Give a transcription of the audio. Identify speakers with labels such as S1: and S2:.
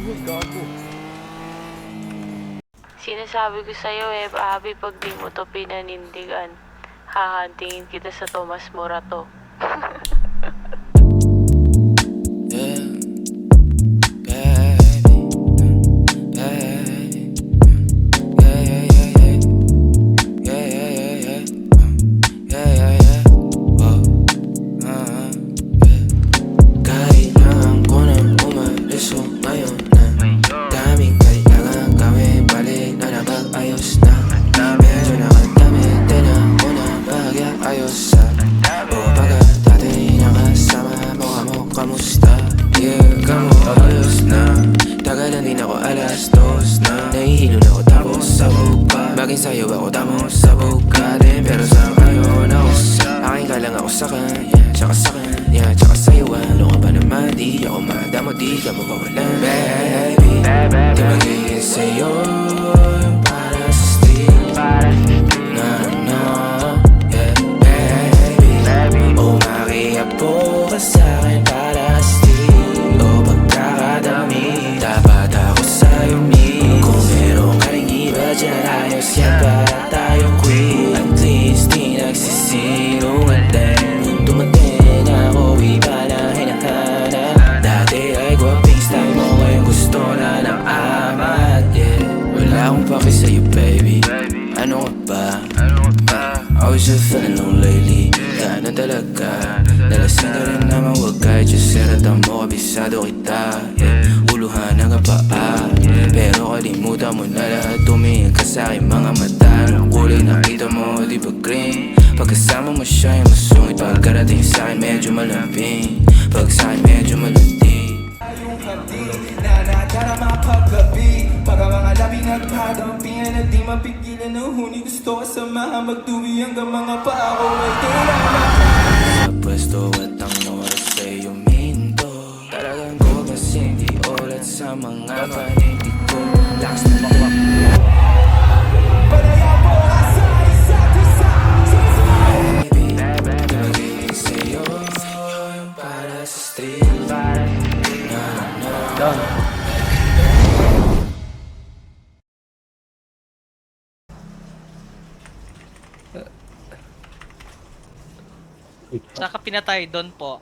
S1: Uy, gago.
S2: Sinasabi ko sa'yo Abby, pag di mo to pinanindigan, hahantingin kita sa Tomas Morato.
S3: Kamusta? Yeah, kamo ayos na. Tagalan din ako alas 2 na. Nahihilo na ako tapos sabog pa. Baging sayo ako tapos sabog ka din. Pero sa ngayon ako sa aking ka lang ako sa kanya. Tsaka sa kanya, tsaka sa'yo ano ka ba naman? Di ako madamo, di ka mabawalan. Baby, di magiging sa'yo yung para sa street. No, no, yeah, baby. Umakiapo ka sa'kin para sa street. O pagkakadami, dapat ako sa'yo me. Kung meron ka rin iba dyan, ayos yan para tayo quit. At least di nagsisinungaling. Nung dumating ako, iba na hinahanap. Dati ay gwaping style mo, ngayon gusto na ng amat. Yeah, wala akong paki sa'yo baby. Ano ka ba? I was just feeling low lately. Gano'n talaga. Nalasing ka rin naman, wag kahit yung seratan mo, kabisado kita. Yeah, uluhan ang kapaa. Pero kalimutan mo na lahat, tumingin ka sa'kin mga mata. Anong kulay nakita mo, di ba green? Pagkasama mo siya yung masungit. Pagkarating sa'kin medyo malambing. Pag sa'kin medyo malandi.
S4: Yung hati na nadarama paggabi. Pagka mga labi nagkadampingan na di mapigilan ng huni. Gusto ka samahan magtuwi hanggang mga pa ako ay kailangan.
S3: Sa pwesto at ang oras ay huminto. Talagang ko kasing di ulat sa mga panindig ko. Lakas na makuha.
S4: Panaya po ka sa isa't isa.
S3: Baby, di magiging sa'yo yung para sa street.
S5: Saka pinatay doon po.